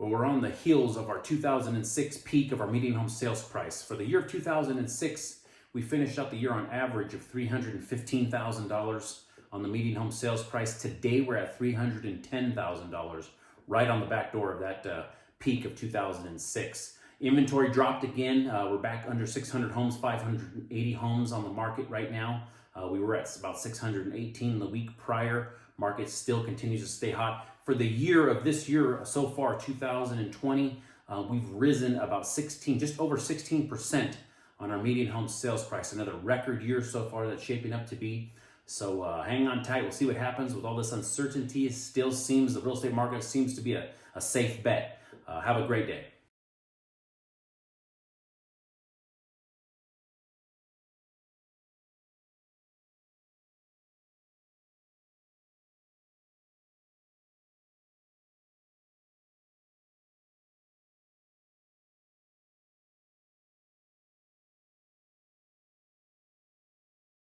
Well, we're on the heels of our 2006 peak of our median home sales price. For the year of 2006, we finished out the year on average of $315,000 on the median home sales price. Today, we're at $310,000, right on the back door of that peak of 2006. Inventory dropped again. We're back under 600 homes, 580 homes on the market right now. We were at about 618 the week prior. Market still continues to stay hot. For the year of this year so far, 2020, we've risen about just over 16% on our median home sales price. Another record year so far that's shaping up to be. So hang on tight. We'll see what happens with all this uncertainty. It still seems the real estate market seems to be a safe bet. Have a great day.